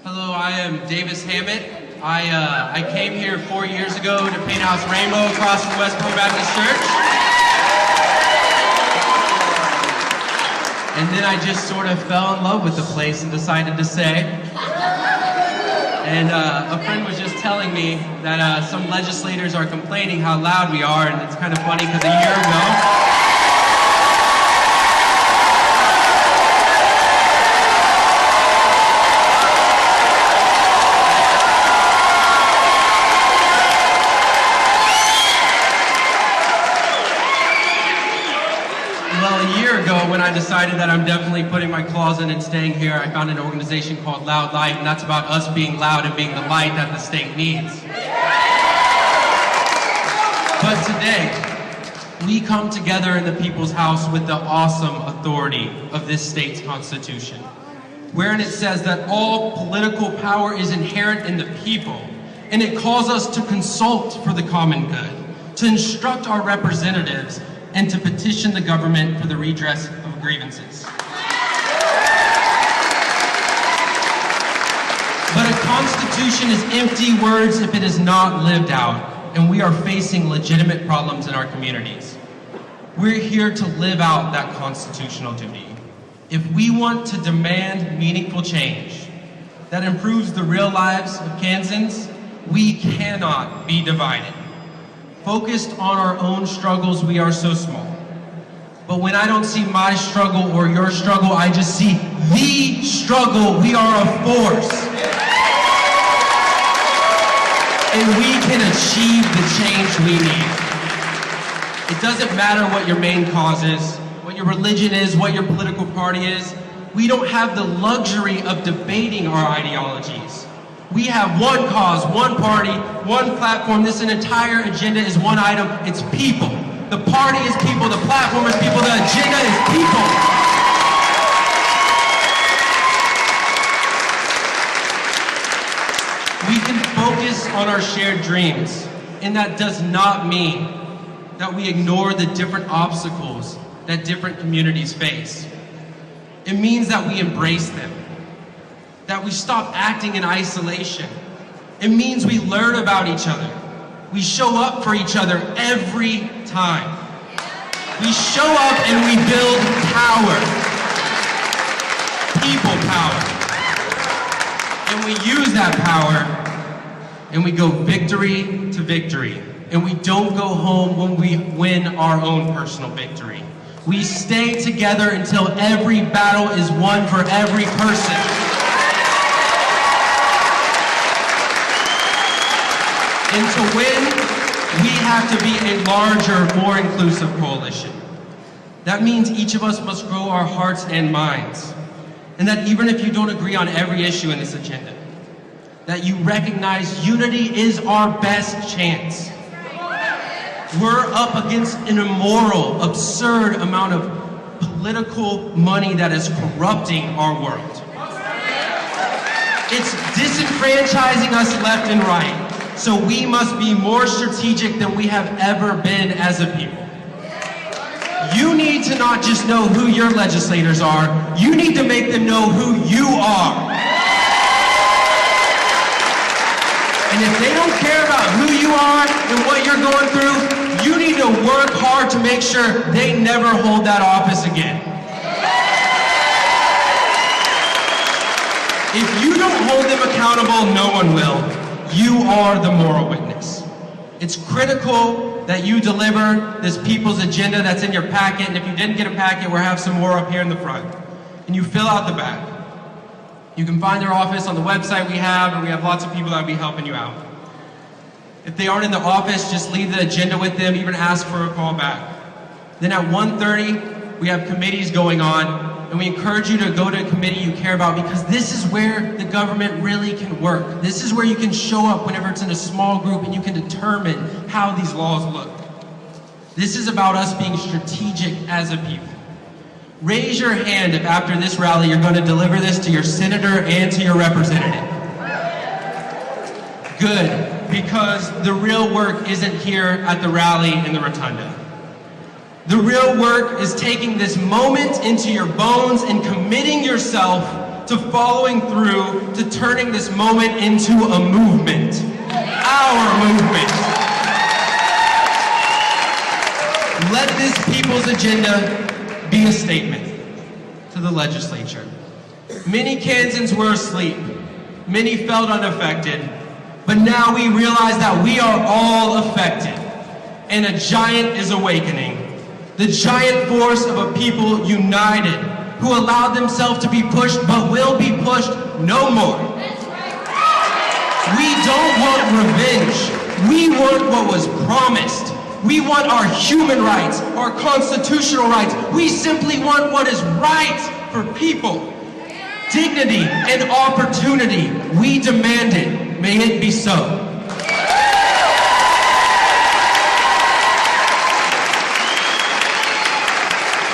Hello, I am Davis Hammet. I came here 4 years ago to paint House Rainbow across from West Point Baptist Church. And then I just sort of fell in love with the place and decided to stay. And a friend was just telling me that some legislators are complaining how loud we are, and it's kind of funny because a year ago, when I decided that I'm definitely putting my claws in and staying here, I found an organization called Loud Light, and that's about us being loud and being the light that the state needs. But today, we come together in the People's House with the awesome authority of this state's constitution, wherein it says that all political power is inherent in the people, and it calls us to consult for the common good, to instruct our representatives, and to petition the government for the redress of grievances. But a constitution is empty words if it is not lived out, and we are facing legitimate problems in our communities. We're here to live out that constitutional duty. If we want to demand meaningful change that improves the real lives of Kansans, we cannot be divided. Focused on our own struggles, we are so small. But when I don't see my struggle or your struggle, I just see the struggle. We are a force. And we can achieve the change we need. It doesn't matter what your main cause is, what your religion is, what your political party is. We don't have the luxury of debating our ideologies. We have one cause, one party, one platform. This entire agenda is one item. It's people. The party is people. The platform is people. The agenda is people. We can focus on our shared dreams, and that does not mean that we ignore the different obstacles that different communities face. It means that we embrace them, that we stop acting in isolation. It means we learn about each other. We show up for each other every time. We show up and we build power. People power. And we use that power and we go victory to victory. And we don't go home when we win our own personal victory. We stay together until every battle is won for every person. And to win, we have to be a larger, more inclusive coalition. That means each of us must grow our hearts and minds. And that even if you don't agree on every issue in this agenda, that you recognize unity is our best chance. We're up against an immoral, absurd amount of political money that is corrupting our world. It's disenfranchising us left and right. So we must be more strategic than we have ever been as a people. You need to not just know who your legislators are, you need to make them know who you are. And if they don't care about who you are and what you're going through, you need to work hard to make sure they never hold that office again. If you don't hold them accountable, no one will. You are the moral witness. It's critical that you deliver this people's agenda that's in your packet, and if you didn't get a packet, we'll have some more up here in the front. And you fill out the back. You can find their office on the website we have, and we have lots of people that will be helping you out. If they aren't in the office, just leave the agenda with them, even ask for a call back. Then at 1:30, we have committees going on, and we encourage you to go to a committee you care about, because this is where the government really can work. This is where you can show up whenever it's in a small group and you can determine how these laws look. This is about us being strategic as a people. Raise your hand if after this rally you're going to deliver this to your senator and to your representative. Good, because the real work isn't here at the rally in the rotunda. The real work is taking this moment into your bones and committing yourself to following through, to turning this moment into a movement. Our movement. Let this people's agenda be a statement to the legislature. Many Kansans were asleep. Many felt unaffected. But now we realize that we are all affected. And a giant is awakening. The giant force of a people united, who allowed themselves to be pushed but will be pushed no more. We don't want revenge. We want what was promised. We want our human rights, our constitutional rights. We simply want what is right for people. Dignity and opportunity. We demand it. May it be so.